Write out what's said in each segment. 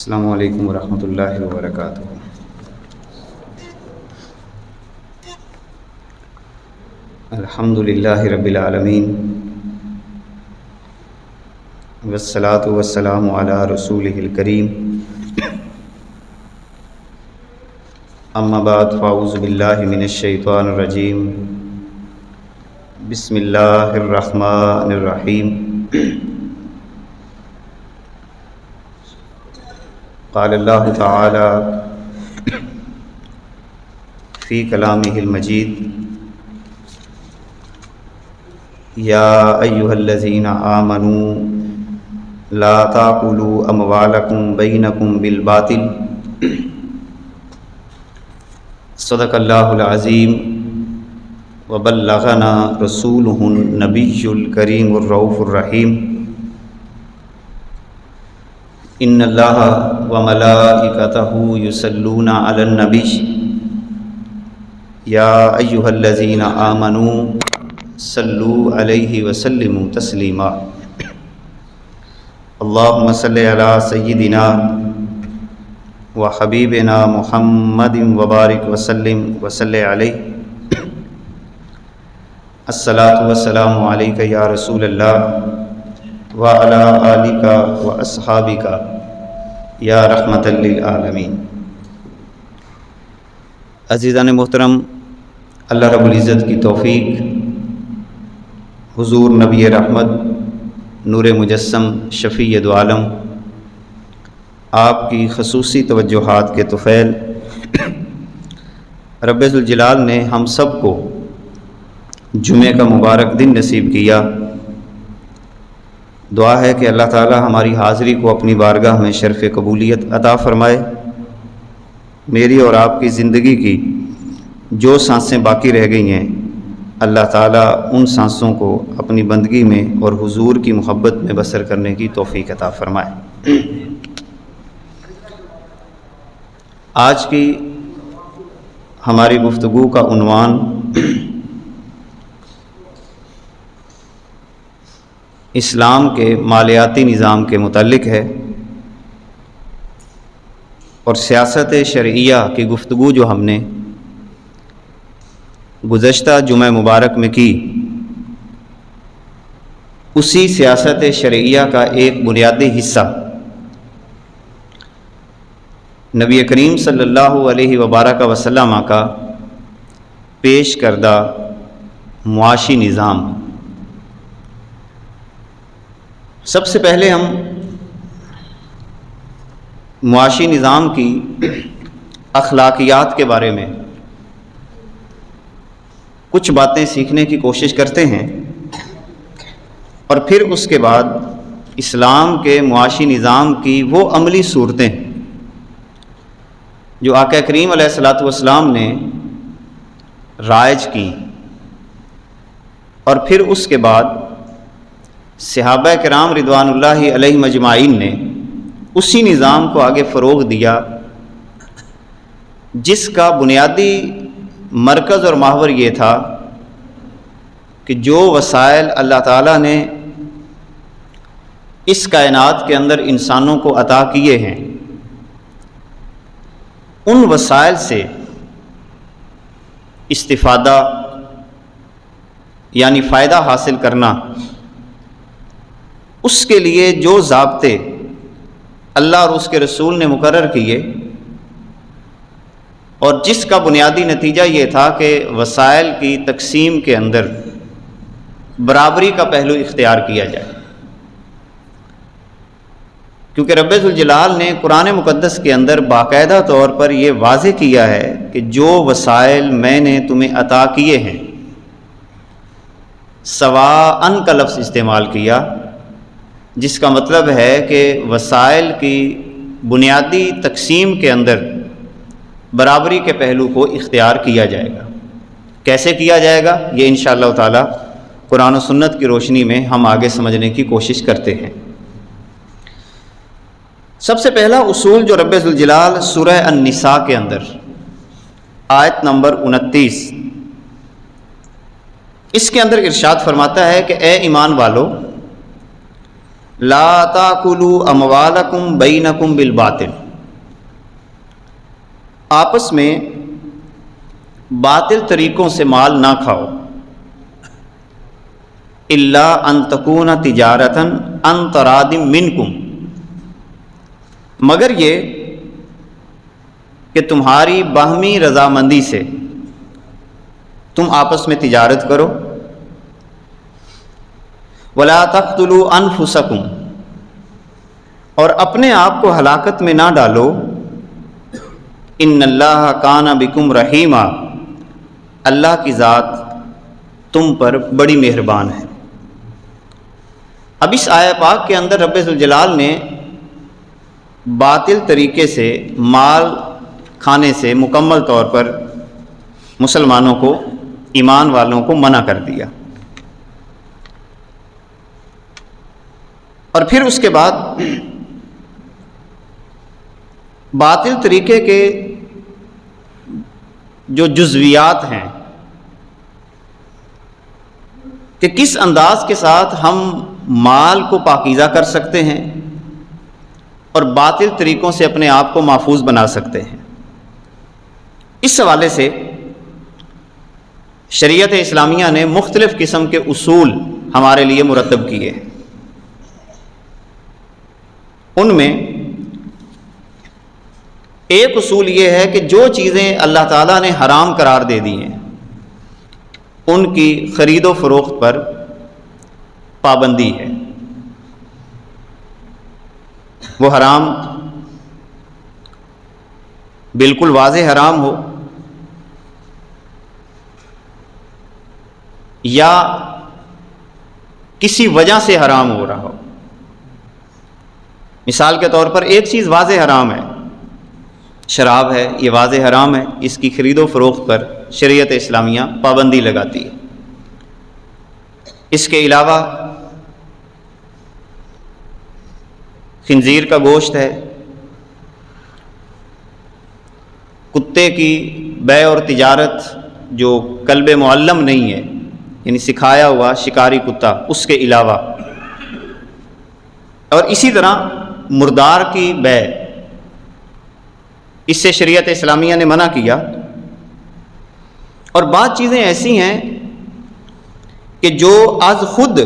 السلام علیکم ورحمۃ اللہ وبرکاتہ۔ الحمد للہ رب العالمین والصلاۃ والسلام علی رسولہ الکریم، اما بعد فاعوذ باللہ من الشیطان الرجیم، بسم اللہ الرحمن الرحیم۔ قال اللہ تعالی فی کلامہ المجید، یا ایھا الذین آمنوا لا تأکلوا اموالکم بینکم بالباطل، صدق اللہ العظیم وبلغنا رسولہ النبی الکریم الرؤوف الرحیم۔ ان اللہ وملائکتہ یصلون علی النبی، یا ایھا الذین آمنوا صلوا علیہ وسلموا تسلیما۔ اللہم صلی علی سیدنا وحبیبنا محمد وبارک وسلم وصلی علیہ۔ الصلاۃ والسلام علیک یا رسول اللہ وعلی آلک واصحابک یا رحمۃ للعالمین۔ عزیزان محترم، اللہ رب العزت کی توفیق، حضور نبی رحمت، نور مجسم، شفیع دو عالم، آپ کی خصوصی توجہات کے طفیل رب ذوالجلال نے ہم سب کو جمعہ کا مبارک دن نصیب کیا۔ دعا ہے کہ اللہ تعالی ہماری حاضری کو اپنی بارگاہ میں شرف قبولیت عطا فرمائے۔ میری اور آپ کی زندگی کی جو سانسیں باقی رہ گئی ہیں، اللہ تعالیٰ ان سانسوں کو اپنی بندگی میں اور حضور کی محبت میں بسر کرنے کی توفیق عطا فرمائے۔ آج کی ہماری گفتگو کا عنوان اسلام کے مالیاتی نظام کے متعلق ہے، اور سیاست شرعیہ کی گفتگو جو ہم نے گزشتہ جمعہ مبارک میں کی، اسی سیاست شرعیہ کا ایک بنیادی حصہ نبی کریم صلی اللہ علیہ وبارک وسلم کا پیش کردہ معاشی نظام۔ سب سے پہلے ہم معاشی نظام کی اخلاقیات کے بارے میں کچھ باتیں سیکھنے کی کوشش کرتے ہیں، اور پھر اس کے بعد اسلام کے معاشی نظام کی وہ عملی صورتیں جو آقا کریم علیہ الصلوۃ والسلام نے رائج کی، اور پھر اس کے بعد صحابہ کرام رضوان اللہ علیہم اجمعین نے اسی نظام کو آگے فروغ دیا، جس کا بنیادی مرکز اور محور یہ تھا کہ جو وسائل اللہ تعالیٰ نے اس کائنات کے اندر انسانوں کو عطا کیے ہیں، ان وسائل سے استفادہ یعنی فائدہ حاصل کرنا، اس کے لیے جو ضابطے اللہ اور اس کے رسول نے مقرر کیے، اور جس کا بنیادی نتیجہ یہ تھا کہ وسائل کی تقسیم کے اندر برابری کا پہلو اختیار کیا جائے، کیونکہ رب ذوالجلال نے قرآن مقدس کے اندر باقاعدہ طور پر یہ واضح کیا ہے کہ جو وسائل میں نے تمہیں عطا کیے ہیں، سواءً کا لفظ استعمال کیا، جس کا مطلب ہے کہ وسائل کی بنیادی تقسیم کے اندر برابری کے پہلو کو اختیار کیا جائے گا۔ کیسے کیا جائے گا، یہ انشاءاللہ تعالی قرآن و سنت کی روشنی میں ہم آگے سمجھنے کی کوشش کرتے ہیں۔ سب سے پہلا اصول جو رب ذوالجلال سورہ النساء کے اندر آیت نمبر 29 اس کے اندر ارشاد فرماتا ہے کہ اے ایمان والو، لا تاکلوا اموالکم بینکم بالباطل، آپس میں باطل طریقوں سے مال نہ کھاؤ، الا ان تکون تجارتا عن تراض منکم، مگر یہ کہ تمہاری باہمی رضامندی سے تم آپس میں تجارت کرو، ولا تقتلوا انفسکم، اور اپنے آپ کو ہلاکت میں نہ ڈالو، ان اللہ کان بکم رحیما، اللہ کی ذات تم پر بڑی مہربان ہے۔ اب اس آیہ پاک کے اندر رب ذوالجلال نے باطل طریقے سے مال کھانے سے مکمل طور پر مسلمانوں کو، ایمان والوں کو منع کر دیا، اور پھر اس کے بعد باطل طریقے کے جو جزویات ہیں کہ کس انداز کے ساتھ ہم مال کو پاکیزہ کر سکتے ہیں اور باطل طریقوں سے اپنے آپ کو محفوظ بنا سکتے ہیں، اس حوالے سے شریعت اسلامیہ نے مختلف قسم کے اصول ہمارے لیے مرتب کیے ہیں۔ ان میں ایک اصول یہ ہے کہ جو چیزیں اللہ تعالیٰ نے حرام قرار دے دی ہیں ان کی خرید و فروخت پر پابندی ہے، وہ حرام بالکل واضح حرام ہو یا کسی وجہ سے حرام ہو رہا ہو۔ مثال کے طور پر ایک چیز واضح حرام ہے، شراب ہے، یہ واضح حرام ہے، اس کی خرید و فروخت پر شریعت اسلامیہ پابندی لگاتی ہے۔ اس کے علاوہ خنزیر کا گوشت ہے، کتے کی بیع اور تجارت جو کلب معلم نہیں ہے، یعنی سکھایا ہوا شکاری کتا، اس کے علاوہ، اور اسی طرح مردار کی بیع، اس سے شریعت اسلامیہ نے منع کیا۔ اور بعض چیزیں ایسی ہیں کہ جو از خود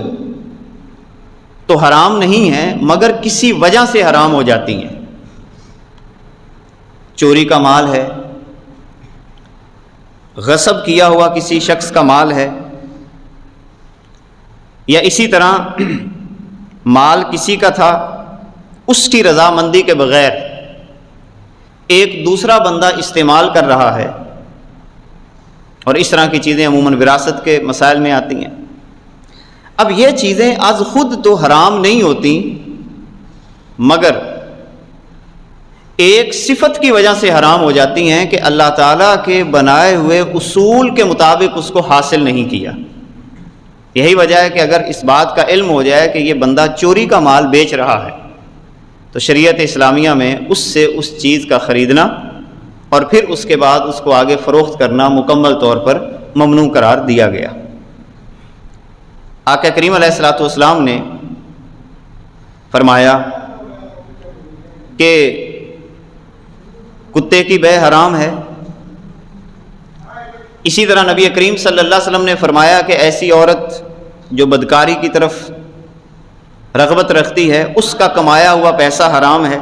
تو حرام نہیں ہیں مگر کسی وجہ سے حرام ہو جاتی ہیں، چوری کا مال ہے، غصب کیا ہوا کسی شخص کا مال ہے، یا اسی طرح مال کسی کا تھا، اس کی رضامندی کے بغیر ایک دوسرا بندہ استعمال کر رہا ہے، اور اس طرح کی چیزیں عموماً وراثت کے مسائل میں آتی ہیں۔ اب یہ چیزیں از خود تو حرام نہیں ہوتی مگر ایک صفت کی وجہ سے حرام ہو جاتی ہیں کہ اللہ تعالیٰ کے بنائے ہوئے اصول کے مطابق اس کو حاصل نہیں کیا۔ یہی وجہ ہے کہ اگر اس بات کا علم ہو جائے کہ یہ بندہ چوری کا مال بیچ رہا ہے تو شریعت اسلامیہ میں اس سے اس چیز کا خریدنا اور پھر اس کے بعد اس کو آگے فروخت کرنا مکمل طور پر ممنوع قرار دیا گیا۔ آقا کریم علیہ الصلوۃ والسلام نے فرمایا کہ کتے کی بیع حرام ہے، اسی طرح نبی کریم صلی اللہ علیہ وسلم نے فرمایا کہ ایسی عورت جو بدکاری کی طرف رغبت رکھتی ہے اس کا کمایا ہوا پیسہ حرام ہے۔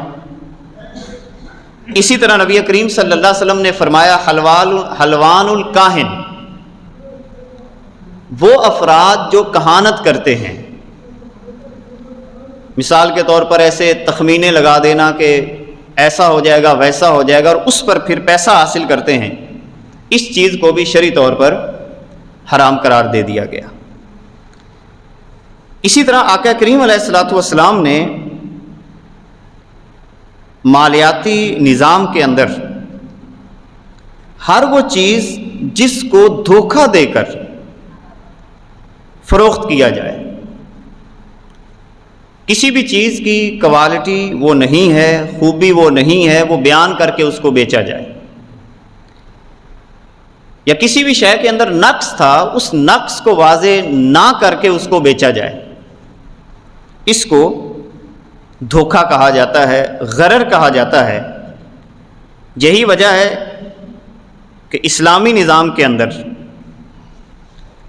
اسی طرح نبی کریم صلی اللہ علیہ وسلم نے فرمایا حلوان الکاہن، وہ افراد جو کہانت کرتے ہیں، مثال کے طور پر ایسے تخمینے لگا دینا کہ ایسا ہو جائے گا ویسا ہو جائے گا اور اس پر پھر پیسہ حاصل کرتے ہیں، اس چیز کو بھی شرعی طور پر حرام قرار دے دیا گیا۔ اسی طرح آقا کریم علیہ الصلوۃ والسلام نے مالیاتی نظام کے اندر ہر وہ چیز جس کو دھوکہ دے کر فروخت کیا جائے، کسی بھی چیز کی کوالٹی وہ نہیں ہے، خوبی وہ نہیں ہے، وہ بیان کر کے اس کو بیچا جائے، یا کسی بھی شے کے اندر نقص تھا اس نقص کو واضح نہ کر کے اس کو بیچا جائے، اس کو دھوکہ کہا جاتا ہے، غرر کہا جاتا ہے۔ یہی وجہ ہے کہ اسلامی نظام کے اندر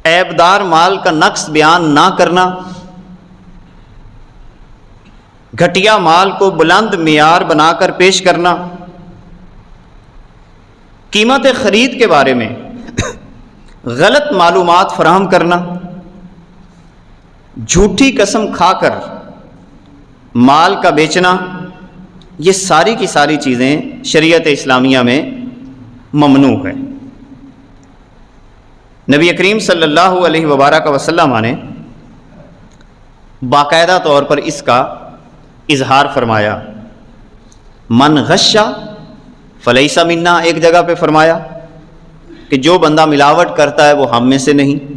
عیبدار مال کا نقص بیان نہ کرنا، گھٹیا مال کو بلند معیار بنا کر پیش کرنا، قیمت خرید کے بارے میں غلط معلومات فراہم کرنا، جھوٹی قسم کھا کر مال کا بیچنا، یہ ساری کی ساری چیزیں شریعت اسلامیہ میں ممنوع ہے۔ نبی کریم صلی اللہ علیہ وبارک وسلم نے باقاعدہ طور پر اس کا اظہار فرمایا، من غش فلیس منا، ایک جگہ پہ فرمایا کہ جو بندہ ملاوٹ کرتا ہے وہ ہم میں سے نہیں۔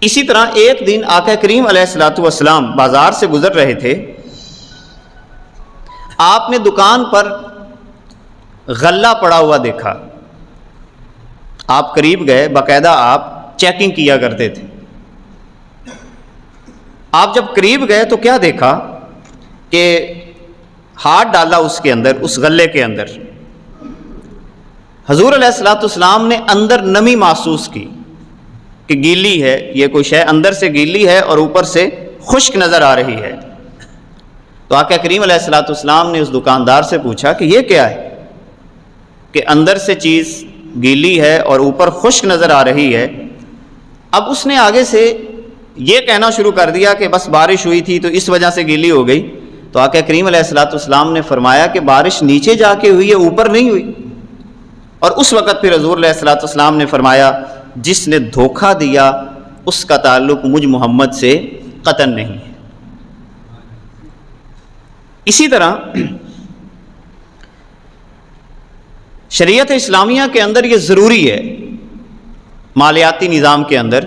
اسی طرح ایک دن آقا کریم علیہ الصلوۃ والسلام بازار سے گزر رہے تھے، آپ نے دکان پر غلہ پڑا ہوا دیکھا، آپ قریب گئے، باقاعدہ آپ چیکنگ کیا کرتے تھے۔ آپ جب قریب گئے تو کیا دیکھا کہ ہاتھ ڈالا اس کے اندر، اس غلے کے اندر، حضور علیہ الصلوۃ والسلام نے اندر نمی محسوس کی کہ گیلی ہے، یہ کوئی شے اندر سے گیلی ہے اور اوپر سے خشک نظر آ رہی ہے۔ تو آقا کریم علیہ الصلوۃ والسلام نے اس دکاندار سے پوچھا کہ یہ کیا ہے کہ اندر سے چیز گیلی ہے اور اوپر خشک نظر آ رہی ہے۔ اب اس نے آگے سے یہ کہنا شروع کر دیا کہ بس بارش ہوئی تھی تو اس وجہ سے گیلی ہو گئی۔ تو آقا کریم علیہ الصلوۃ والسلام نے فرمایا کہ بارش نیچے جا کے ہوئی ہے، اوپر نہیں ہوئی۔ اور اس وقت پھر حضور علیہ الصلوۃ والسلام نے فرمایا جس نے دھوکہ دیا اس کا تعلق مجھ محمد سے قطعاً نہیں ہے۔ اسی طرح شریعت اسلامیہ کے اندر یہ ضروری ہے، مالیاتی نظام کے اندر،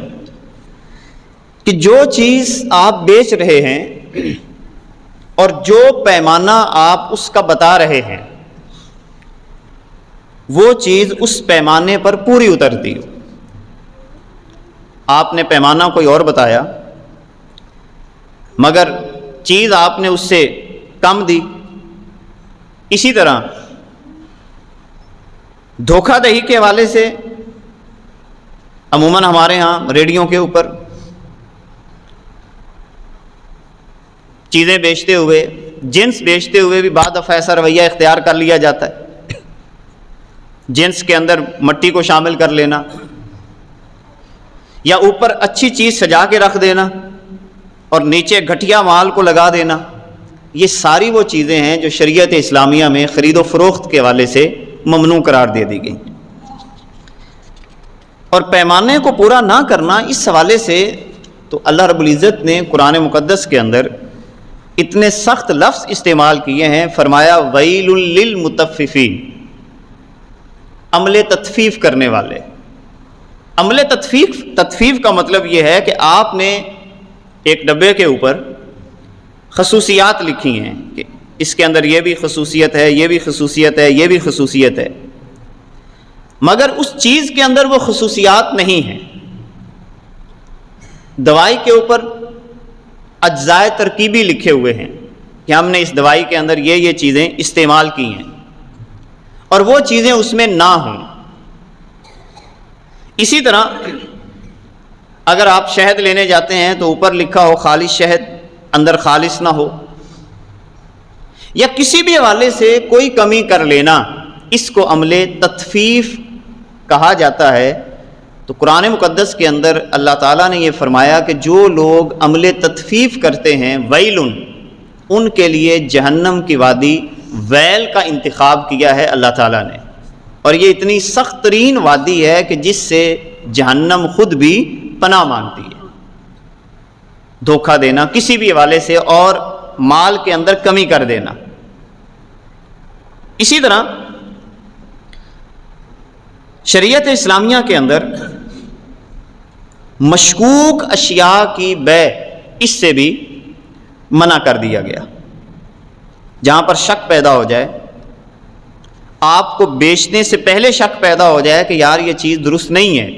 کہ جو چیز آپ بیچ رہے ہیں اور جو پیمانہ آپ اس کا بتا رہے ہیں وہ چیز اس پیمانے پر پوری اترتی ہو۔ آپ نے پیمانہ کوئی اور بتایا مگر چیز آپ نے اس سے کم دی۔ اسی طرح دھوکہ دہی کے حوالے سے عموماً ہمارے ہاں ریڈیو کے اوپر چیزیں بیچتے ہوئے، جنس بیچتے ہوئے بھی بعض دفعہ ایسا رویہ اختیار کر لیا جاتا ہے، جنس کے اندر مٹی کو شامل کر لینا یا اوپر اچھی چیز سجا کے رکھ دینا اور نیچے گھٹیا مال کو لگا دینا۔ یہ ساری وہ چیزیں ہیں جو شریعت اسلامیہ میں خرید و فروخت کے حوالے سے ممنوع قرار دے دی گئی۔ اور پیمانے کو پورا نہ کرنا، اس حوالے سے تو اللہ رب العزت نے قرآن مقدس کے اندر اتنے سخت لفظ استعمال کیے ہیں، فرمایا ویل للمطففین، عمل تطفیف کرنے والے۔ عمل تطفیف کا مطلب یہ ہے کہ آپ نے ایک ڈبے کے اوپر خصوصیات لکھی ہیں کہ اس کے اندر یہ بھی خصوصیت ہے، یہ بھی خصوصیت ہے، یہ بھی خصوصیت ہے، مگر اس چیز کے اندر وہ خصوصیات نہیں ہیں۔ دوائی کے اوپر اجزائے ترکیبی لکھے ہوئے ہیں کہ ہم نے اس دوائی کے اندر یہ چیزیں استعمال کی ہیں اور وہ چیزیں اس میں نہ ہوں۔ اسی طرح اگر آپ شہد لینے جاتے ہیں تو اوپر لکھا ہو خالص شہد، اندر خالص نہ ہو، یا کسی بھی حوالے سے کوئی کمی کر لینا، اس کو عمل تطفیف کہا جاتا ہے۔ تو قرآن مقدس کے اندر اللہ تعالیٰ نے یہ فرمایا کہ جو لوگ عمل تطفیف کرتے ہیں ویلن، ان کے لیے جہنم کی وادی ویل کا انتخاب کیا ہے اللہ تعالیٰ نے، اور یہ اتنی سخت ترین وادی ہے کہ جس سے جہنم خود بھی پناہ مانگتی ہے۔ دھوکہ دینا کسی بھی حوالے سے اور مال کے اندر کمی کر دینا۔ اسی طرح شریعت اسلامیہ کے اندر مشکوک اشیاء کی بیع، اس سے بھی منع کر دیا گیا۔ جہاں پر شک پیدا ہو جائے، آپ کو بیچنے سے پہلے شک پیدا ہو جائے کہ یار یہ چیز درست نہیں ہے،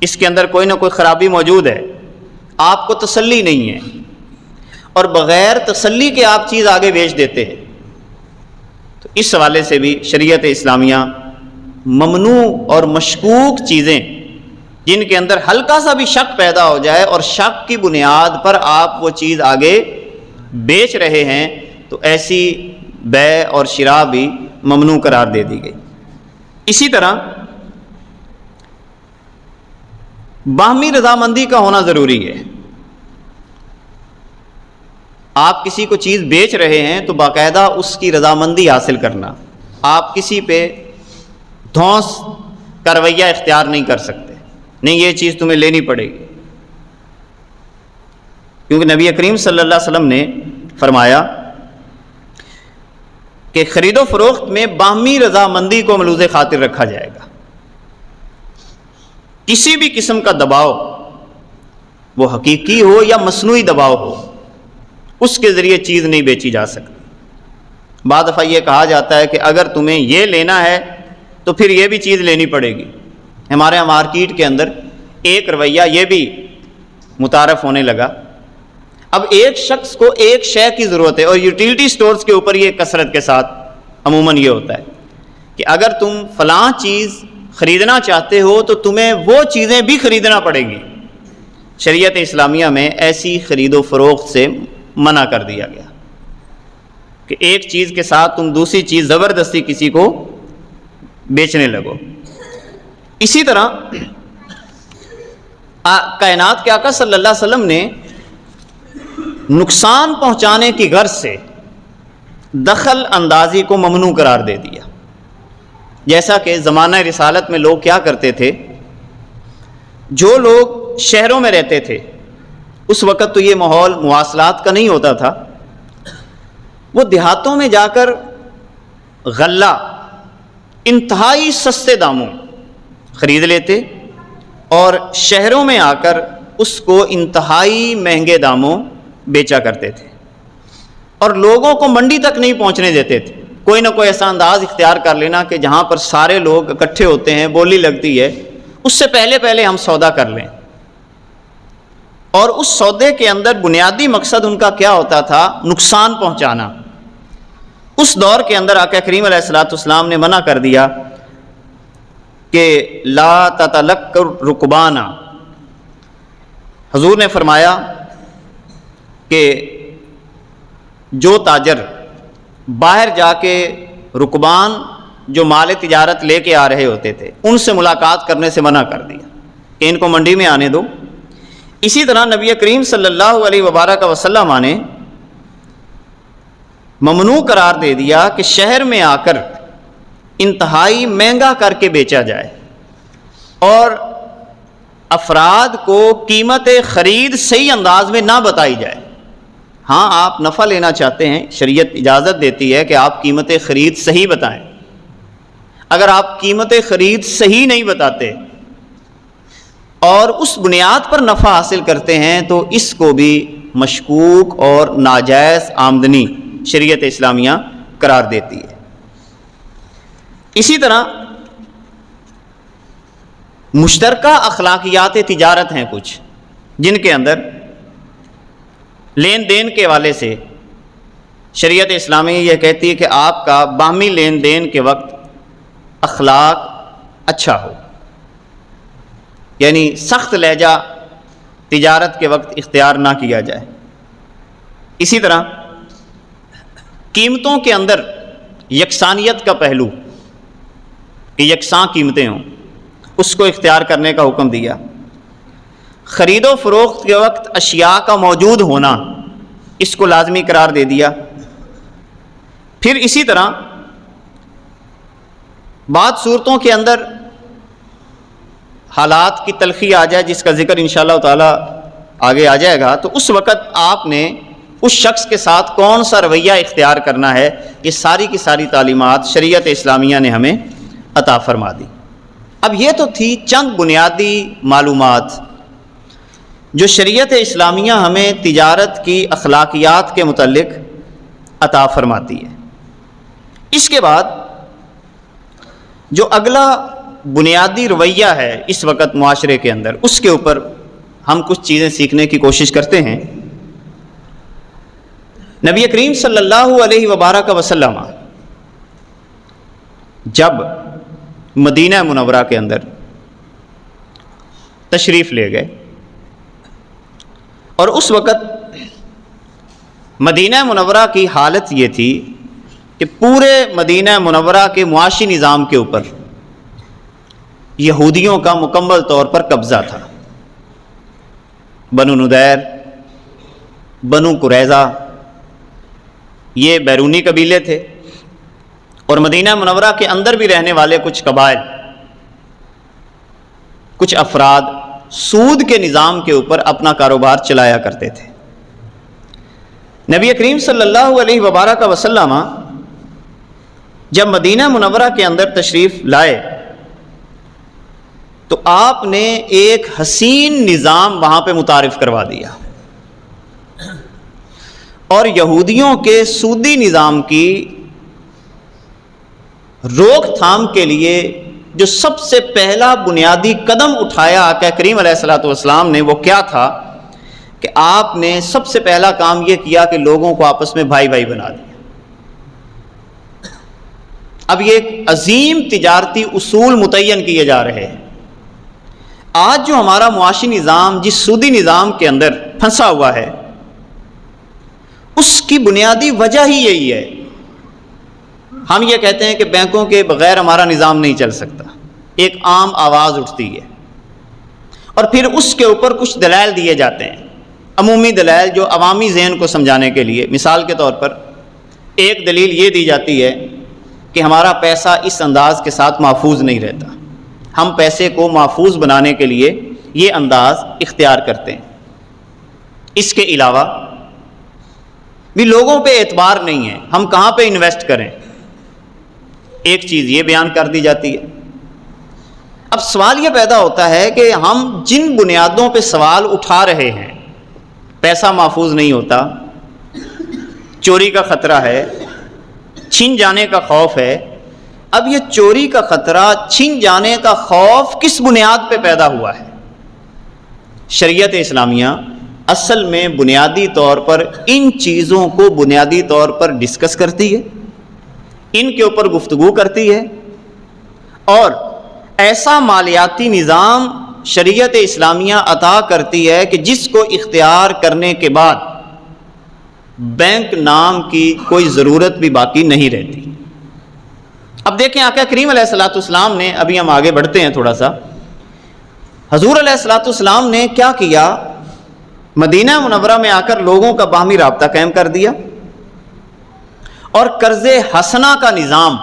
اس کے اندر کوئی نہ کوئی خرابی موجود ہے، آپ کو تسلی نہیں ہے، اور بغیر تسلی کے آپ چیز آگے بیچ دیتے ہیں، تو اس حوالے سے بھی شریعت اسلامیہ ممنوع اور مشکوک چیزیں جن کے اندر ہلکا سا بھی شک پیدا ہو جائے اور شک کی بنیاد پر آپ وہ چیز آگے بیچ رہے ہیں، تو ایسی بیع اور شراء بھی ممنوع قرار دے دی گئی۔ اسی طرح باہمی رضامندی کا ہونا ضروری ہے۔ آپ کسی کو چیز بیچ رہے ہیں تو باقاعدہ اس کی رضامندی حاصل کرنا، آپ کسی پہ دھونس کا رویہ اختیار نہیں کر سکتے، نہیں یہ چیز تمہیں لینی پڑے گی، کیونکہ نبی کریم صلی اللہ علیہ وسلم نے فرمایا کہ خرید و فروخت میں باہمی رضامندی کو ملوز خاطر رکھا جائے گا۔ کسی بھی قسم کا دباؤ، وہ حقیقی ہو یا مصنوعی دباؤ ہو، اس کے ذریعے چیز نہیں بیچی جا سکتی۔ بعض دفعہ یہ کہا جاتا ہے کہ اگر تمہیں یہ لینا ہے تو پھر یہ بھی چیز لینی پڑے گی۔ ہمارے یہاں مارکیٹ کے اندر ایک رویہ یہ بھی متعارف ہونے لگا، اب ایک شخص کو ایک شے کی ضرورت ہے، اور یوٹیلیٹی سٹورز کے اوپر یہ کثرت کے ساتھ عموماً یہ ہوتا ہے کہ اگر تم فلاں چیز خریدنا چاہتے ہو تو تمہیں وہ چیزیں بھی خریدنا پڑیں گی۔ شریعت اسلامیہ میں ایسی خرید و فروخت سے منع کر دیا گیا کہ ایک چیز کے ساتھ تم دوسری چیز زبردستی کسی کو بیچنے لگو۔ اسی طرح کائنات کے آقا صلی اللہ علیہ وسلم نے نقصان پہنچانے کی غرض سے دخل اندازی کو ممنوع قرار دے دیا۔ جیسا کہ زمانہ رسالت میں لوگ کیا کرتے تھے، جو لوگ شہروں میں رہتے تھے، اس وقت تو یہ ماحول مواصلات کا نہیں ہوتا تھا، وہ دیہاتوں میں جا کر غلہ انتہائی سستے داموں خرید لیتے اور شہروں میں آ کر اس کو انتہائی مہنگے داموں بیچا کرتے تھے، اور لوگوں کو منڈی تک نہیں پہنچنے دیتے تھے۔ کوئی نہ کوئی ایسا انداز اختیار کر لینا کہ جہاں پر سارے لوگ اکٹھے ہوتے ہیں، بولی لگتی ہے، اس سے پہلے ہم سودا کر لیں۔ اور اس سودے کے اندر بنیادی مقصد ان کا کیا ہوتا تھا؟ نقصان پہنچانا۔ اس دور کے اندر آقا کریم علیہ الصلوۃ والسلام نے منع کر دیا کہ لا تتلک رکبانا۔ حضور نے فرمایا کہ جو تاجر باہر جا کے رکبان جو مال تجارت لے کے آ رہے ہوتے تھے ان سے ملاقات کرنے سے منع کر دیا کہ ان کو منڈی میں آنے دو۔ اسی طرح نبی کریم صلی اللہ علیہ وبارک وسلم نے ممنوع قرار دے دیا کہ شہر میں آ کر انتہائی مہنگا کر کے بیچا جائے اور افراد کو قیمت خرید صحیح انداز میں نہ بتائی جائے۔ ہاں آپ نفع لینا چاہتے ہیں، شریعت اجازت دیتی ہے کہ آپ قیمت خرید صحیح بتائیں۔ اگر آپ قیمت خرید صحیح نہیں بتاتے اور اس بنیاد پر نفع حاصل کرتے ہیں تو اس کو بھی مشکوک اور ناجائز آمدنی شریعت اسلامیہ قرار دیتی ہے۔ اسی طرح مشترکہ اخلاقیات تجارت ہیں کچھ، جن کے اندر لین دین کے حوالے سے شریعت اسلامیہ یہ کہتی ہے کہ آپ کا باہمی لین دین کے وقت اخلاق اچھا ہو، یعنی سخت لہجہ تجارت کے وقت اختیار نہ کیا جائے۔ اسی طرح قیمتوں کے اندر یکسانیت کا پہلو کہ یکساں قیمتیں ہوں، اس کو اختیار کرنے کا حکم دیا۔ خرید و فروخت کے وقت اشیاء کا موجود ہونا، اس کو لازمی قرار دے دیا۔ پھر اسی طرح بعض صورتوں کے اندر حالات کی تلخی آ جائے، جس کا ذکر انشاءاللہ تعالی آگے آ جائے گا، تو اس وقت آپ نے اس شخص کے ساتھ کون سا رویہ اختیار کرنا ہے، یہ ساری کی ساری تعلیمات شریعت اسلامیہ نے ہمیں عطا فرما دی۔ اب یہ تو تھی چند بنیادی معلومات جو شریعت اسلامیہ ہمیں تجارت کی اخلاقیات کے متعلق عطا فرماتی ہے۔ اس کے بعد جو اگلا بنیادی رویہ ہے اس وقت معاشرے کے اندر، اس کے اوپر ہم کچھ چیزیں سیکھنے کی کوشش کرتے ہیں۔ نبی کریم صلی اللہ علیہ وبارک وسلم جب مدینہ منورہ کے اندر تشریف لے گئے، اور اس وقت مدینہ منورہ کی حالت یہ تھی کہ پورے مدینہ منورہ کے معاشی نظام کے اوپر یہودیوں کا مکمل طور پر قبضہ تھا۔ بنو نضیر، بنو قریظہ، یہ بیرونی قبیلے تھے، اور مدینہ منورہ کے اندر بھی رہنے والے کچھ قبائل، کچھ افراد سود کے نظام کے اوپر اپنا کاروبار چلایا کرتے تھے۔ نبی کریم صلی اللہ علیہ وبارک وسلم جب مدینہ منورہ کے اندر تشریف لائے تو آپ نے ایک حسین نظام وہاں پہ متعارف کروا دیا، اور یہودیوں کے سودی نظام کی روک تھام کے لیے جو سب سے پہلا بنیادی قدم اٹھایا آقا کریم علیہ الصلوۃ والسلام نے، وہ کیا تھا کہ آپ نے سب سے پہلا کام یہ کیا کہ لوگوں کو آپس میں بھائی بھائی بنا دیا۔ اب یہ ایک عظیم تجارتی اصول متعین کیے جا رہے ہیں۔ آج جو ہمارا معاشی نظام جس سودی نظام کے اندر پھنسا ہوا ہے، اس کی بنیادی وجہ ہی یہی ہے۔ ہم یہ کہتے ہیں کہ بینکوں کے بغیر ہمارا نظام نہیں چل سکتا، ایک عام آواز اٹھتی ہے، اور پھر اس کے اوپر کچھ دلائل دیے جاتے ہیں، عمومی دلائل جو عوامی ذہن کو سمجھانے کے لیے۔ مثال کے طور پر ایک دلیل یہ دی جاتی ہے کہ ہمارا پیسہ اس انداز کے ساتھ محفوظ نہیں رہتا، ہم پیسے کو محفوظ بنانے کے لیے یہ انداز اختیار کرتے ہیں۔ اس کے علاوہ بھی لوگوں پہ اعتبار نہیں ہے، ہم کہاں پہ انویسٹ کریں، ایک چیز یہ بیان کر دی جاتی ہے۔ اب سوال یہ پیدا ہوتا ہے کہ ہم جن بنیادوں پہ سوال اٹھا رہے ہیں، پیسہ محفوظ نہیں ہوتا، چوری کا خطرہ ہے، چھن جانے کا خوف ہے، اب یہ چوری کا خطرہ، چھن جانے کا خوف کس بنیاد پہ پیدا ہوا ہے؟ شریعت اسلامیہ اصل میں بنیادی طور پر ان چیزوں کو بنیادی طور پر ڈسکس کرتی ہے، ان کے اوپر گفتگو کرتی ہے، اور ایسا مالیاتی نظام شریعت اسلامیہ عطا کرتی ہے کہ جس کو اختیار کرنے کے بعد بینک نام کی کوئی ضرورت بھی باقی نہیں رہتی۔ اب دیکھیں آقا کریم علیہ الصلوۃ والسلام نے، ابھی ہم آگے بڑھتے ہیں تھوڑا سا، حضور علیہ الصلوۃ والسلام نے کیا کیا؟ مدینہ منورہ میں آ کر لوگوں کا باہمی رابطہ قائم کر دیا، اور قرض حسنہ کا نظام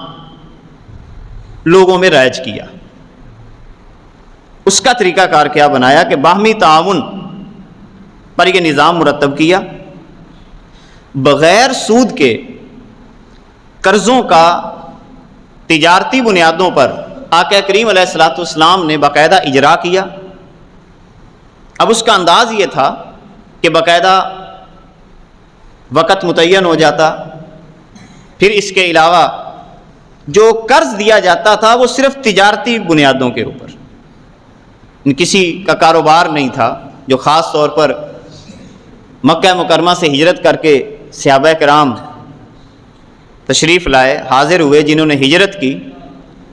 لوگوں میں رائج کیا۔ اس کا طریقہ کار کیا بنایا کہ باہمی تعاون پر یہ نظام مرتب کیا، بغیر سود کے قرضوں کا تجارتی بنیادوں پر آقا کریم علیہ الصلوۃ والسلام نے باقاعدہ اجرا کیا۔ اب اس کا انداز یہ تھا کہ باقاعدہ وقت متعین ہو جاتا، پھر اس کے علاوہ جو قرض دیا جاتا تھا وہ صرف تجارتی بنیادوں کے اوپر، کسی کا کاروبار نہیں تھا۔ جو خاص طور پر مکہ مکرمہ سے ہجرت کر کے صحابہ کرام تشریف لائے، حاضر ہوئے، جنہوں نے ہجرت کی،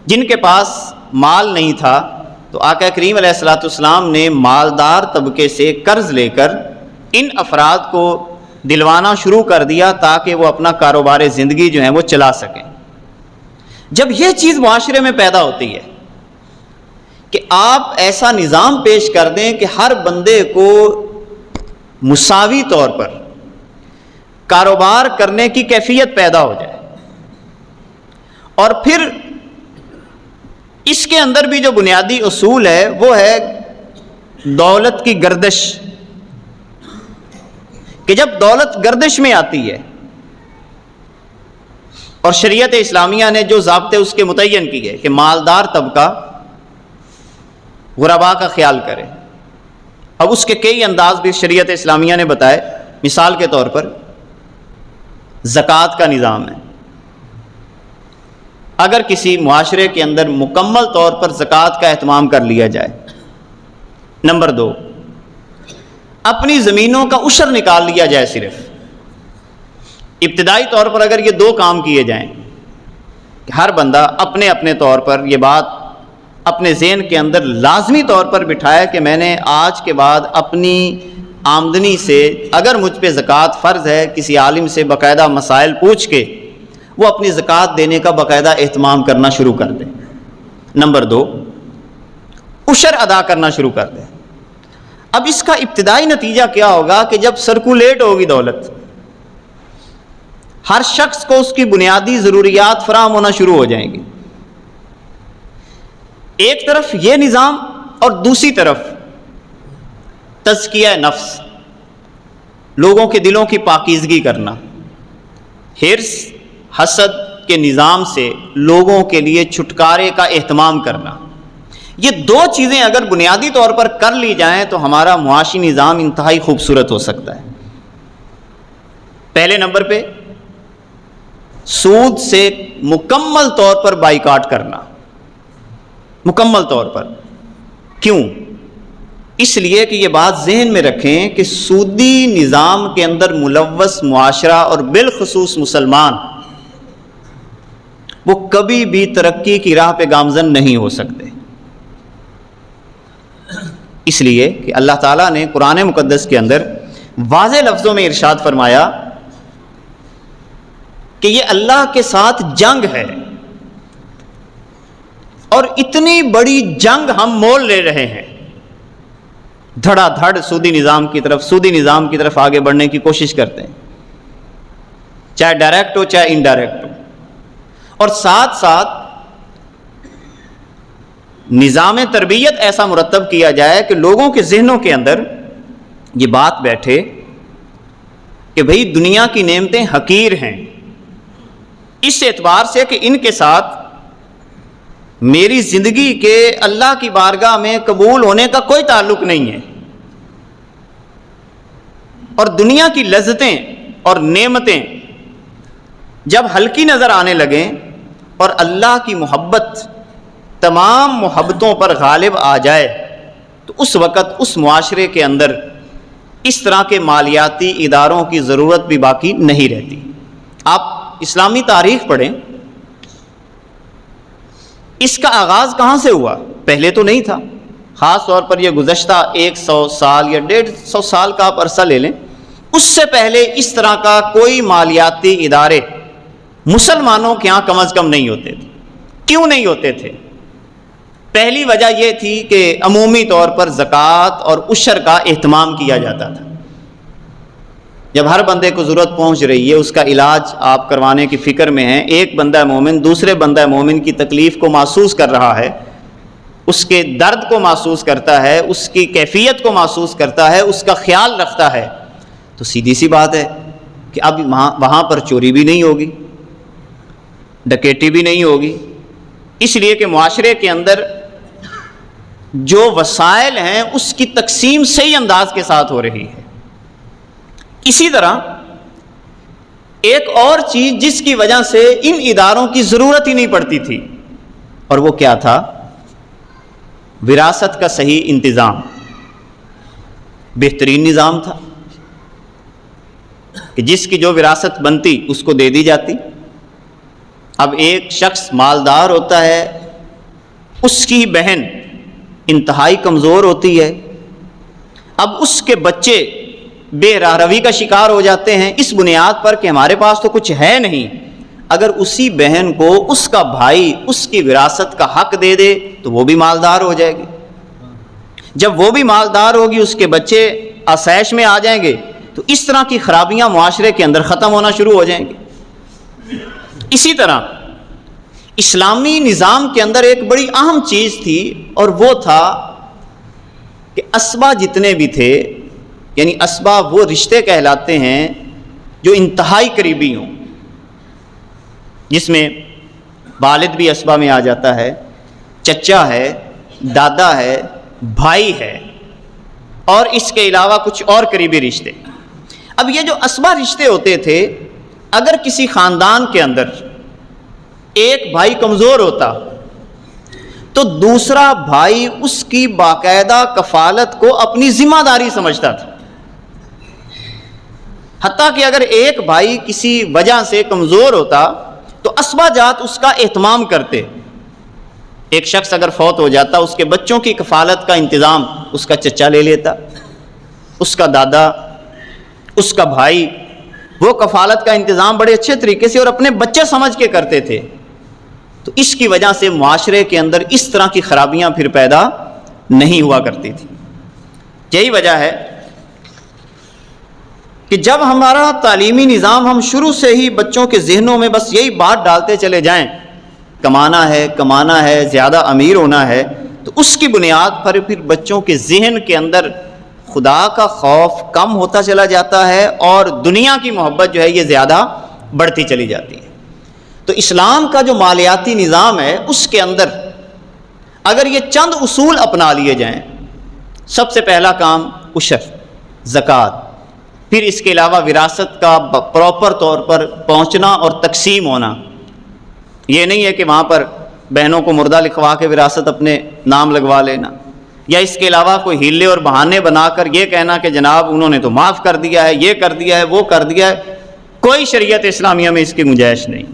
جن کے پاس مال نہیں تھا، تو آقا کریم علیہ الصلوۃ والسلام نے مالدار طبقے سے قرض لے کر ان افراد کو دلوانا شروع کر دیا تاکہ وہ اپنا کاروبار زندگی جو ہے وہ چلا سکیں۔ جب یہ چیز معاشرے میں پیدا ہوتی ہے کہ آپ ایسا نظام پیش کر دیں کہ ہر بندے کو مساوی طور پر کاروبار کرنے کی کیفیت پیدا ہو جائے، اور پھر اس کے اندر بھی جو بنیادی اصول ہے وہ ہے دولت کی گردش، کہ جب دولت گردش میں آتی ہے اور شریعت اسلامیہ نے جو ضابطے اس کے متعین کیے کہ مالدار طبقہ غرباء کا خیال کرے، اب اس کے کئی انداز بھی شریعت اسلامیہ نے بتائے۔ مثال کے طور پر زکوٰۃ کا نظام ہے، اگر کسی معاشرے کے اندر مکمل طور پر زکوٰۃ کا اہتمام کر لیا جائے۔ نمبر 2، اپنی زمینوں کا عشر نکال لیا جائے صرف، ابتدائی طور پر اگر یہ دو کام کیے جائیں کہ ہر بندہ اپنے اپنے طور پر یہ بات اپنے ذہن کے اندر لازمی طور پر بٹھایا کہ میں نے آج کے بعد اپنی آمدنی سے اگر مجھ پہ زکوٰۃ فرض ہے، کسی عالم سے باقاعدہ مسائل پوچھ کے وہ اپنی زکوٰۃ دینے کا باقاعدہ اہتمام کرنا شروع کر دیں۔ نمبر 2، عشر ادا کرنا شروع کر دیں۔ اب اس کا ابتدائی نتیجہ کیا ہوگا کہ جب سرکولیٹ ہوگی دولت، ہر شخص کو اس کی بنیادی ضروریات فراہم ہونا شروع ہو جائیں گی۔ ایک طرف یہ نظام اور دوسری طرف تزکیہ نفس، لوگوں کے دلوں کی پاکیزگی کرنا، حرص حسد کے نظام سے لوگوں کے لیے چھٹکارے کا اہتمام کرنا، یہ دو چیزیں اگر بنیادی طور پر کر لی جائیں تو ہمارا معاشی نظام انتہائی خوبصورت ہو سکتا ہے۔ پہلے نمبر پہ سود سے مکمل طور پر بائیکاٹ کرنا، مکمل طور پر۔ کیوں؟ اس لیے کہ یہ بات ذہن میں رکھیں کہ سودی نظام کے اندر ملوث معاشرہ اور بالخصوص مسلمان وہ کبھی بھی ترقی کی راہ پہ گامزن نہیں ہو سکتے، اس لیے کہ اللہ تعالیٰ نے قرآن مقدس کے اندر واضح لفظوں میں ارشاد فرمایا کہ یہ اللہ کے ساتھ جنگ ہے، اور اتنی بڑی جنگ ہم مول لے رہے ہیں، دھڑا دھڑ سودی نظام کی طرف آگے بڑھنے کی کوشش کرتے ہیں، چاہے ڈائریکٹ ہو چاہے انڈائریکٹ ہو، اور ساتھ ساتھ نظام تربیت ایسا مرتب کیا جائے کہ لوگوں کے ذہنوں کے اندر یہ بات بیٹھے کہ بھئی دنیا کی نعمتیں حقیر ہیں، اس اعتبار سے کہ ان کے ساتھ میری زندگی کے اللہ کی بارگاہ میں قبول ہونے کا کوئی تعلق نہیں ہے، اور دنیا کی لذتیں اور نعمتیں جب ہلکی نظر آنے لگیں اور اللہ کی محبت تمام محبتوں پر غالب آ جائے تو اس وقت اس معاشرے کے اندر اس طرح کے مالیاتی اداروں کی ضرورت بھی باقی نہیں رہتی۔ آپ اسلامی تاریخ پڑھیں، اس کا آغاز کہاں سے ہوا؟ پہلے تو نہیں تھا، خاص طور پر یہ گزشتہ 100 سال یا 150 سال کا آپ عرصہ لے لیں، اس سے پہلے اس طرح کا کوئی مالیاتی ادارے مسلمانوں کے ہاں کم از کم نہیں ہوتے تھے۔ کیوں نہیں ہوتے تھے؟ پہلی وجہ یہ تھی کہ عمومی طور پر زکوٰۃ اور عشر کا اہتمام کیا جاتا تھا۔ جب ہر بندے کو ضرورت پہنچ رہی ہے، اس کا علاج آپ کروانے کی فکر میں ہیں، ایک بندہ مومن دوسرے بندہ مومن کی تکلیف کو محسوس کر رہا ہے، اس کے درد کو محسوس کرتا ہے، اس کی کیفیت کو محسوس کرتا ہے، اس کا خیال رکھتا ہے، تو سیدھی سی بات ہے کہ اب وہاں پر چوری بھی نہیں ہوگی، ڈکیٹی بھی نہیں ہوگی، اس لیے کہ معاشرے کے اندر جو وسائل ہیں اس کی تقسیم صحیح انداز کے ساتھ ہو رہی ہے۔ اسی طرح ایک اور چیز جس کی وجہ سے ان اداروں کی ضرورت ہی نہیں پڑتی تھی، اور وہ کیا تھا؟ وراثت کا صحیح انتظام۔ بہترین نظام تھا کہ جس کی جو وراثت بنتی اس کو دے دی جاتی۔ اب ایک شخص مالدار ہوتا ہے، اس کی بہن انتہائی کمزور ہوتی ہے، اب اس کے بچے بے راہروی کا شکار ہو جاتے ہیں اس بنیاد پر کہ ہمارے پاس تو کچھ ہے نہیں۔ اگر اسی بہن کو اس کا بھائی اس کی وراثت کا حق دے دے تو وہ بھی مالدار ہو جائے گی، جب وہ بھی مالدار ہوگی اس کے بچے آسائش میں آ جائیں گے، تو اس طرح کی خرابیاں معاشرے کے اندر ختم ہونا شروع ہو جائیں گی۔ اسی طرح اسلامی نظام کے اندر ایک بڑی اہم چیز تھی، اور وہ تھا کہ اسبا جتنے بھی تھے، یعنی اسبا وہ رشتے کہلاتے ہیں جو انتہائی قریبی ہوں، جس میں والد بھی اسبا میں آ جاتا ہے، چچا ہے، دادا ہے، بھائی ہے، اور اس کے علاوہ کچھ اور قریبی رشتے۔ اب یہ جو اسبا رشتے ہوتے تھے، اگر کسی خاندان کے اندر ایک بھائی کمزور ہوتا تو دوسرا بھائی اس کی باقاعدہ کفالت کو اپنی ذمہ داری سمجھتا تھا۔ حتیٰ کہ اگر ایک بھائی کسی وجہ سے کمزور ہوتا تو اسبا جات اس کا اہتمام کرتے. ایک شخص اگر فوت ہو جاتا اس کے بچوں کی کفالت کا انتظام اس کا چچا لے لیتا، اس کا دادا، اس کا بھائی، وہ کفالت کا انتظام بڑے اچھے طریقے سے اور اپنے بچے سمجھ کے کرتے تھے. تو اس کی وجہ سے معاشرے کے اندر اس طرح کی خرابیاں پھر پیدا نہیں ہوا کرتی تھی. یہی وجہ ہے کہ جب ہمارا تعلیمی نظام ہم شروع سے ہی بچوں کے ذہنوں میں بس یہی بات ڈالتے چلے جائیں کمانا ہے زیادہ امیر ہونا ہے، تو اس کی بنیاد پر پھر بچوں کے ذہن کے اندر خدا کا خوف کم ہوتا چلا جاتا ہے اور دنیا کی محبت جو ہے یہ زیادہ بڑھتی چلی جاتی ہے. تو اسلام کا جو مالیاتی نظام ہے اس کے اندر اگر یہ چند اصول اپنا لیے جائیں، سب سے پہلا کام عشر، زکوٰۃ، پھر اس کے علاوہ وراثت کا پراپر طور پر پہنچنا اور تقسیم ہونا. یہ نہیں ہے کہ وہاں پر بہنوں کو مردہ لکھوا کے وراثت اپنے نام لگوا لینا، یا اس کے علاوہ کوئی ہیلے اور بہانے بنا کر یہ کہنا کہ جناب انہوں نے تو معاف کر دیا ہے، یہ کر دیا ہے، وہ کر دیا ہے. کوئی شریعت اسلامیہ میں اس کی گنجائش نہیں.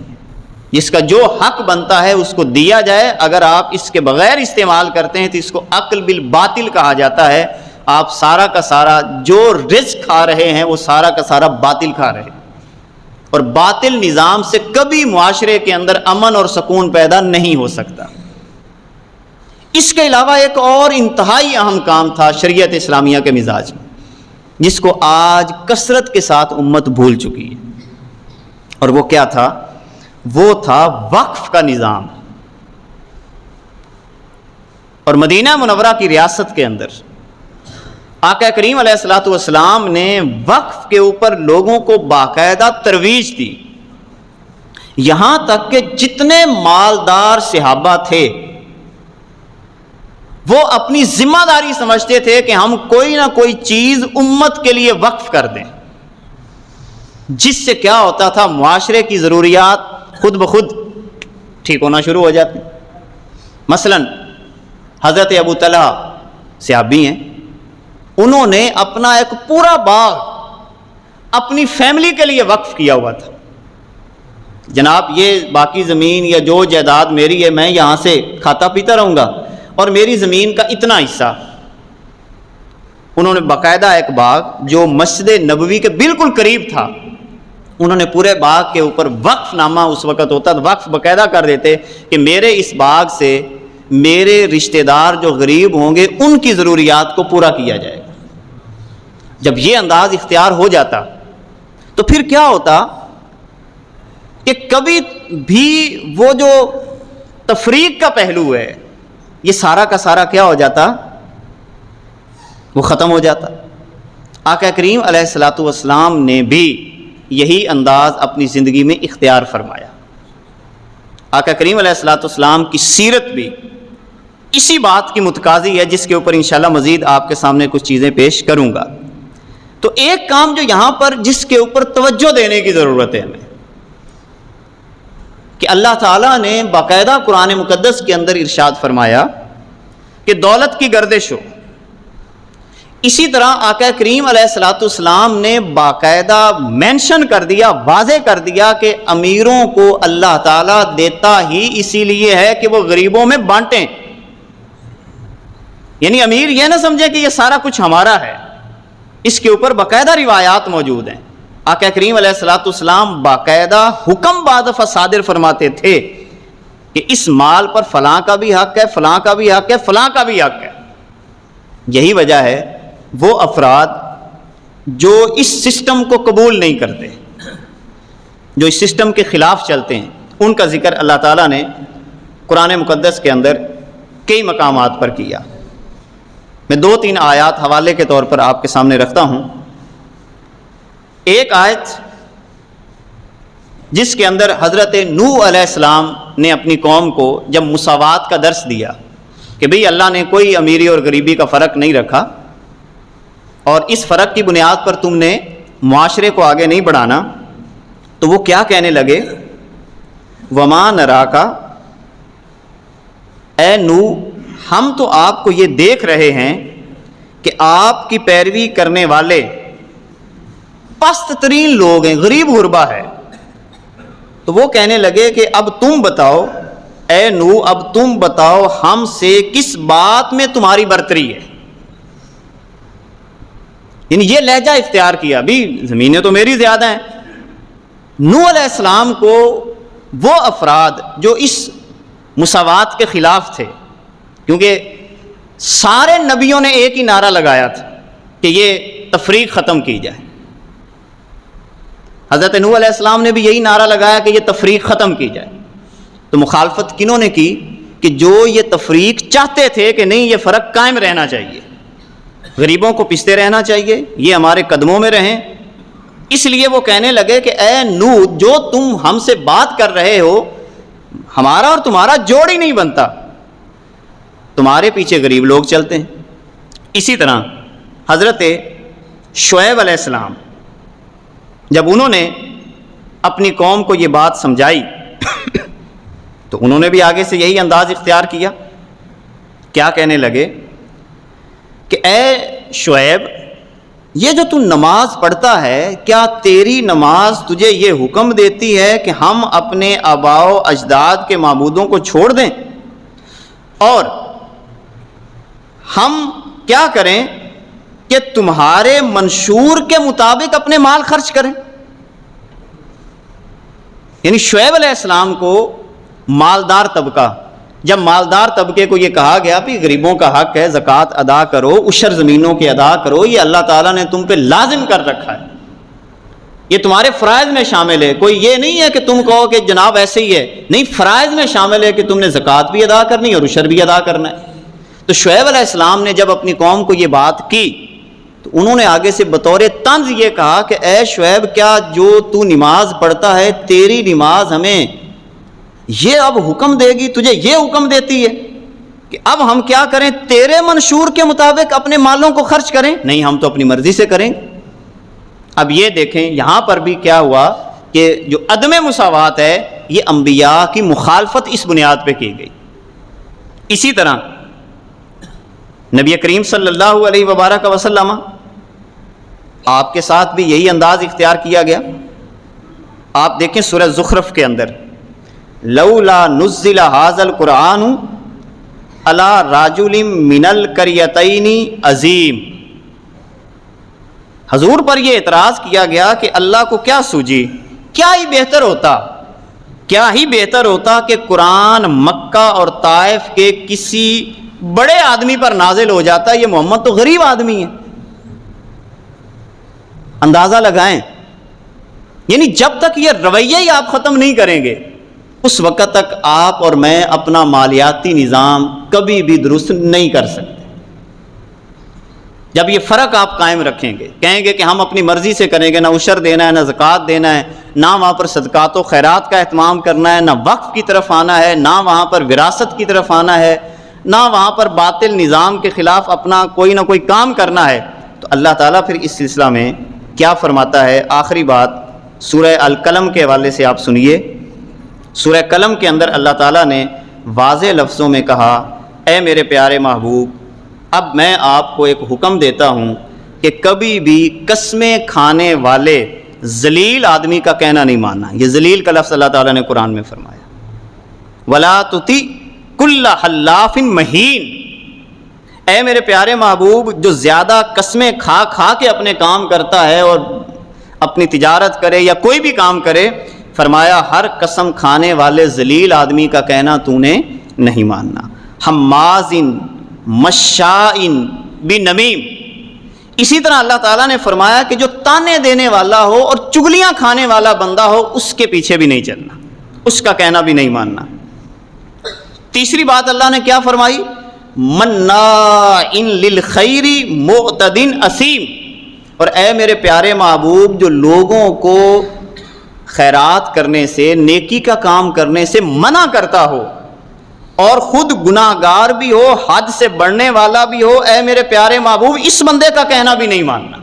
جس کا جو حق بنتا ہے اس کو دیا جائے. اگر آپ اس کے بغیر استعمال کرتے ہیں تو اس کو عقل بالباطل کہا جاتا ہے. آپ سارا کا سارا جو رزق کھا رہے ہیں وہ سارا کا سارا باطل کھا رہے ہیں، اور باطل نظام سے کبھی معاشرے کے اندر امن اور سکون پیدا نہیں ہو سکتا. اس کے علاوہ ایک اور انتہائی اہم کام تھا شریعت اسلامیہ کے مزاج میں، جس کو آج کثرت کے ساتھ امت بھول چکی ہے، اور وہ کیا تھا؟ وہ تھا وقف کا نظام. اور مدینہ منورہ کی ریاست کے اندر آقا کریم علیہ الصلوۃ والسلام نے وقف کے اوپر لوگوں کو باقاعدہ ترویج دی. یہاں تک کہ جتنے مالدار صحابہ تھے وہ اپنی ذمہ داری سمجھتے تھے کہ ہم کوئی نہ کوئی چیز امت کے لیے وقف کر دیں، جس سے کیا ہوتا تھا؟ معاشرے کی ضروریات خود بخود ٹھیک ہونا شروع ہو جاتی. مثلا حضرت ابو طلحہ صحابی ہیں، انہوں نے اپنا ایک پورا باغ اپنی فیملی کے لیے وقف کیا ہوا تھا. جناب یہ باقی زمین یا جو جائیداد میری ہے میں یہاں سے کھاتا پیتا رہوں گا، اور میری زمین کا اتنا حصہ. انہوں نے باقاعدہ ایک باغ جو مسجد نبوی کے بالکل قریب تھا، انہوں نے پورے باغ کے اوپر وقف نامہ اس وقت ہوتا تھا، وقف باقاعدہ کر دیتے کہ میرے اس باغ سے میرے رشتہ دار جو غریب ہوں گے ان کی ضروریات کو پورا کیا جائے گا. جب یہ انداز اختیار ہو جاتا تو پھر کیا ہوتا کہ کبھی بھی وہ جو تفریق کا پہلو ہے یہ سارا کا سارا کیا ہو جاتا؟ وہ ختم ہو جاتا. آقا کریم علیہ الصلوۃ والسلام نے بھی یہی انداز اپنی زندگی میں اختیار فرمایا. آقا کریم علیہ الصلوۃ والسلام کی سیرت بھی اسی بات کی متقاضی ہے، جس کے اوپر انشاءاللہ مزید آپ کے سامنے کچھ چیزیں پیش کروں گا. تو ایک کام جو یہاں پر جس کے اوپر توجہ دینے کی ضرورت ہے ہمیں، کہ اللہ تعالیٰ نے باقاعدہ قرآن مقدس کے اندر ارشاد فرمایا کہ دولت کی گردش ہو. اسی طرح آقا کریم علیہ الصلوۃ والسلام نے باقاعدہ مینشن کر دیا، واضح کر دیا کہ امیروں کو اللہ تعالیٰ دیتا ہی اسی لیے ہے کہ وہ غریبوں میں بانٹیں. یعنی امیر یہ نہ سمجھے کہ یہ سارا کچھ ہمارا ہے. اس کے اوپر باقاعدہ روایات موجود ہیں. آقا کریم علیہ الصلوۃ والسلام باقاعدہ حکم بعد دفعہ صادر فرماتے تھے کہ اس مال پر فلاں کا بھی حق ہے، فلاں کا بھی حق ہے، فلاں کا بھی حق ہے. یہی وجہ ہے وہ افراد جو اس سسٹم کو قبول نہیں کرتے، جو اس سسٹم کے خلاف چلتے ہیں، ان کا ذکر اللہ تعالیٰ نے قرآن مقدس کے اندر کئی مقامات پر کیا. میں 2-3 آیات حوالے کے طور پر آپ کے سامنے رکھتا ہوں. ایک آیت جس کے اندر حضرت نوح علیہ السلام نے اپنی قوم کو جب مساوات کا درس دیا کہ بھئی اللہ نے کوئی امیری اور غریبی کا فرق نہیں رکھا، اور اس فرق کی بنیاد پر تم نے معاشرے کو آگے نہیں بڑھانا، تو وہ کیا کہنے لگے؟ وما نراکا، اے نوح ہم تو آپ کو یہ دیکھ رہے ہیں کہ آپ کی پیروی کرنے والے پست ترین لوگ ہیں، غریب غربا ہے. تو وہ کہنے لگے کہ اب تم بتاؤ اے نوح، اب تم بتاؤ ہم سے کس بات میں تمہاری برتری ہے. یعنی یہ لہجہ اختیار کیا، بھی زمینیں تو میری زیادہ ہیں. نوح علیہ السلام کو وہ افراد جو اس مساوات کے خلاف تھے، کیونکہ سارے نبیوں نے ایک ہی نعرہ لگایا تھا کہ یہ تفریق ختم کی جائے. حضرت نوح علیہ السلام نے بھی یہی نعرہ لگایا کہ یہ تفریق ختم کی جائے. تو مخالفت کنہوں نے کی؟ کہ جو یہ تفریق چاہتے تھے کہ نہیں، یہ فرق قائم رہنا چاہیے، غریبوں کو پستے رہنا چاہیے، یہ ہمارے قدموں میں رہیں. اس لیے وہ کہنے لگے کہ اے نوح، جو تم ہم سے بات کر رہے ہو، ہمارا اور تمہارا جوڑ ہی نہیں بنتا، تمہارے پیچھے غریب لوگ چلتے ہیں. اسی طرح حضرت شعیب علیہ السلام، جب انہوں نے اپنی قوم کو یہ بات سمجھائی تو انہوں نے بھی آگے سے یہی انداز اختیار کیا. کیا کہنے لگے کہ اے شعیب، یہ جو تو نماز پڑھتا ہے، کیا تیری نماز تجھے یہ حکم دیتی ہے کہ ہم اپنے آباء و اجداد کے معبودوں کو چھوڑ دیں اور ہم کیا کریں کہ تمہارے منشور کے مطابق اپنے مال خرچ کریں؟ یعنی شعیب علیہ السلام کو مالدار طبقہ، جب مالدار طبقے کو یہ کہا گیا کہ غریبوں کا حق ہے، زکوٰۃ ادا کرو، عشر زمینوں کے ادا کرو، یہ اللہ تعالیٰ نے تم پہ لازم کر رکھا ہے، یہ تمہارے فرائض میں شامل ہے. کوئی یہ نہیں ہے کہ تم کہو کہ جناب ایسے ہی ہے، نہیں، فرائض میں شامل ہے کہ تم نے زکوٰۃ بھی ادا کرنی اور عشر بھی ادا کرنا ہے. تو شعیب علیہ السلام نے جب اپنی قوم کو یہ بات کی تو انہوں نے آگے سے بطور طنز یہ کہا کہ اے شعیب، کیا جو تو نماز پڑھتا ہے، تیری نماز ہمیں یہ اب حکم دے گی، تجھے یہ حکم دیتی ہے کہ اب ہم کیا کریں، تیرے منشور کے مطابق اپنے مالوں کو خرچ کریں؟ نہیں، ہم تو اپنی مرضی سے کریں. اب یہ دیکھیں یہاں پر بھی کیا ہوا کہ جو عدم مساوات ہے، یہ انبیاء کی مخالفت اس بنیاد پہ کی گئی. اسی طرح نبی کریم صلی اللہ علیہ وبارک وسلم، آپ کے ساتھ بھی یہی انداز اختیار کیا گیا. آپ دیکھیں سورہ زخرف کے اندر، لولا نزل ھذا القرآن علی رجل من القریتین عظیم. حضور پر یہ اعتراض کیا گیا کہ اللہ کو کیا سوجی، کیا ہی بہتر ہوتا کہ قرآن مکہ اور طائف کے کسی بڑے آدمی پر نازل ہو جاتا. یہ محمد تو غریب آدمی ہے. اندازہ لگائیں، یعنی جب تک یہ رویہ ہی آپ ختم نہیں کریں گے، اس وقت تک آپ اور میں اپنا مالیاتی نظام کبھی بھی درست نہیں کر سکتے. جب یہ فرق آپ قائم رکھیں گے، کہیں گے کہ ہم اپنی مرضی سے کریں گے، نہ عشر دینا ہے، نہ زکوٰۃ دینا ہے، نہ وہاں پر صدقات و خیرات کا اہتمام کرنا ہے، نہ وقف کی طرف آنا ہے، نہ وہاں پر وراثت کی طرف آنا ہے، نہ وہاں پر باطل نظام کے خلاف اپنا کوئی نہ کوئی کام کرنا ہے، تو اللہ تعالیٰ پھر اس سلسلہ میں کیا فرماتا ہے. آخری بات سورہ القلم کے حوالے سے آپ سنیے. سورہ قلم کے اندر اللہ تعالیٰ نے واضح لفظوں میں کہا، اے میرے پیارے محبوب، اب میں آپ کو ایک حکم دیتا ہوں کہ کبھی بھی قسمیں کھانے والے ذلیل آدمی کا کہنا نہیں ماننا. یہ ذلیل کا لفظ اللہ تعالیٰ نے قرآن میں فرمایا. وَلَا تُطِعْ كُلَّ حَلَّافٍ مَّهِينٍ. اے میرے پیارے محبوب، جو زیادہ قسمیں کھا کھا کے اپنے کام کرتا ہے اور اپنی تجارت کرے یا کوئی بھی کام کرے، فرمایا ہر قسم کھانے والے ذلیل آدمی کا کہنا تو نے نہیں ماننا. حمازن مشائن بنمیم. اسی طرح اللہ تعالیٰ نے فرمایا کہ جو تانے دینے والا ہو اور چگلیاں کھانے والا بندہ ہو، اس کے پیچھے بھی نہیں چلنا، اس کا کہنا بھی نہیں ماننا. تیسری بات اللہ نے کیا فرمائی، مناع للخیر معتد اثیم. اور اے میرے پیارے محبوب، جو لوگوں کو خیرات کرنے سے، نیکی کا کام کرنے سے منع کرتا ہو اور خود گناہ گار بھی ہو، حد سے بڑھنے والا بھی ہو، اے میرے پیارے محبوب، اس بندے کا کہنا بھی نہیں ماننا.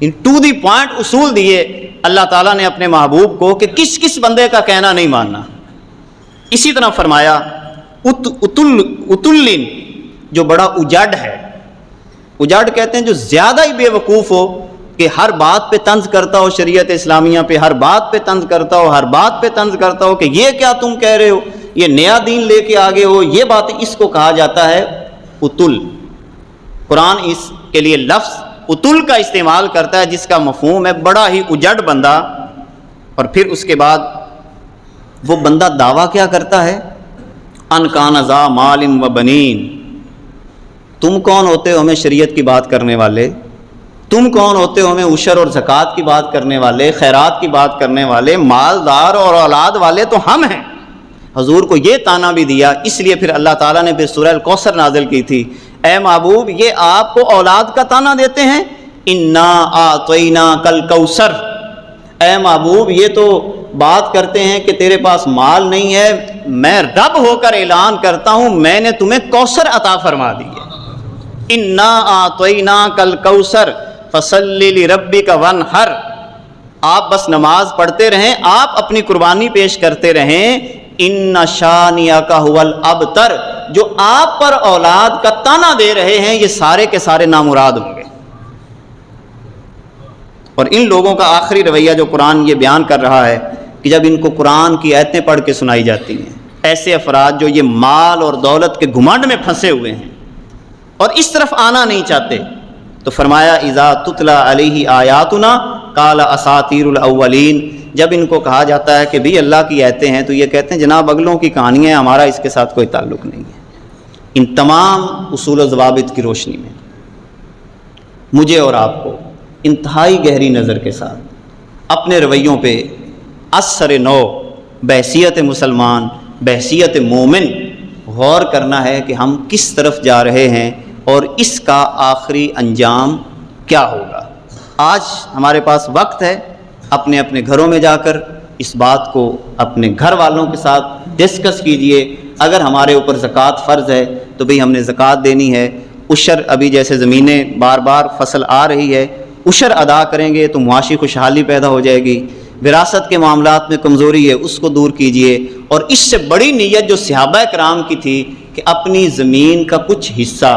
ان ٹو دی پوائنٹ اصول دیے اللہ تعالیٰ نے اپنے محبوب کو کہ کس کس بندے کا کہنا نہیں ماننا. اسی طرح فرمایا اتلن، جو بڑا اجاڈ ہے. اجاڈ کہتے ہیں جو زیادہ ہی بے وقوف ہو، کہ ہر بات پہ طنز کرتا ہو، شریعت اسلامیہ پہ ہر بات پہ طنز کرتا ہو، ہر بات پہ طنز کرتا ہو کہ یہ کیا تم کہہ رہے ہو، یہ نیا دین لے کے آگے ہو، یہ بات، اس کو کہا جاتا ہے اتل۔ قرآن اس کے لیے لفظ اتل کا استعمال کرتا ہے جس کا مفہوم ہے بڑا ہی اجڑ بندہ۔ اور پھر اس کے بعد وہ بندہ دعویٰ کیا کرتا ہے، ان کان ذا مال و بنین۔ تم کون ہوتے ہو ہمیں شریعت کی بات کرنے والے؟ تم کون ہوتے ہو ہمیں عشر اور زکوٰۃ کی بات کرنے والے، خیرات کی بات کرنے والے؟ مالدار اور اولاد والے تو ہم ہیں۔ حضور کو یہ طعنہ بھی دیا، اس لیے پھر اللہ تعالیٰ نے پھر سورہ الکوثر نازل کی تھی، اے محبوب یہ آپ کو اولاد کا طعنہ دیتے ہیں، انا اعطیناک الکوثر۔ اے محبوب یہ تو بات کرتے ہیں کہ تیرے پاس مال نہیں ہے، میں رب ہو کر اعلان کرتا ہوں میں نے تمہیں کوثر عطا فرما دی ہے۔ انا اعطیناک الکوثر فصلی لربک وانحر۔ آپ بس نماز پڑھتے رہیں، آپ اپنی قربانی پیش کرتے رہیں۔ ان شانئک ھو الابتر، جو آپ پر اولاد کا طعنہ دے رہے ہیں یہ سارے کے سارے نامراد ہوں گے۔ اور ان لوگوں کا آخری رویہ جو قرآن یہ بیان کر رہا ہے کہ جب ان کو قرآن کی آیتیں پڑھ کے سنائی جاتی ہیں، ایسے افراد جو یہ مال اور دولت کے گھمنڈ میں پھنسے ہوئے ہیں اور اس طرف آنا نہیں چاہتے، تو فرمایا اذا تتلی علیہ آیاتنا قال اساطیر الاولین۔ جب ان کو کہا جاتا ہے کہ بھی اللہ کی آیتیں ہیں تو یہ کہتے ہیں جناب اگلوں کی کہانیاں ہیں، ہمارا اس کے ساتھ کوئی تعلق نہیں ہے۔ ان تمام اصول و ضوابط کی روشنی میں مجھے اور آپ کو انتہائی گہری نظر کے ساتھ اپنے رویوں پہ اثر نو بحیثیت مسلمان، بحیثیت مومن غور کرنا ہے کہ ہم کس طرف جا رہے ہیں اور اس کا آخری انجام کیا ہوگا۔ آج ہمارے پاس وقت ہے، اپنے اپنے گھروں میں جا کر اس بات کو اپنے گھر والوں کے ساتھ ڈسکس کیجئے۔ اگر ہمارے اوپر زکوٰۃ فرض ہے تو بھئی ہم نے زکوٰۃ دینی ہے۔ عشر ابھی جیسے زمینیں بار بار فصل آ رہی ہے، عشر ادا کریں گے تو معاشی خوشحالی پیدا ہو جائے گی۔ وراثت کے معاملات میں کمزوری ہے، اس کو دور کیجئے۔ اور اس سے بڑی نیت جو صحابہ کرام کی تھی کہ اپنی زمین کا کچھ حصہ،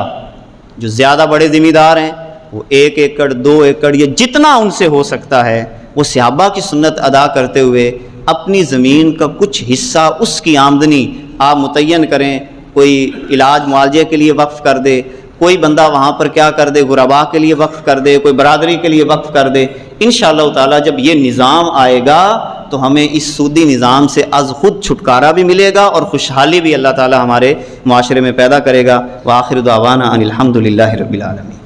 جو زیادہ بڑے ذمہ دار ہیں وہ 1 ایکڑ 2 ایکڑ یا جتنا ان سے ہو سکتا ہے وہ صحابہ کی سنت ادا کرتے ہوئے اپنی زمین کا کچھ حصہ اس کی آمدنی آپ متعین کریں۔ کوئی علاج معالجے کے لیے وقف کر دے، کوئی بندہ وہاں پر کیا کر دے، غرباء کے لیے وقف کر دے، کوئی برادری کے لیے وقف کر دے۔ انشاءاللہ تعالیٰ جب یہ نظام آئے گا تو ہمیں اس سودی نظام سے از خود چھٹکارا بھی ملے گا اور خوشحالی بھی اللہ تعالیٰ ہمارے معاشرے میں پیدا کرے گا۔ وآخر دعوانا ان الحمد للہ رب العالمین۔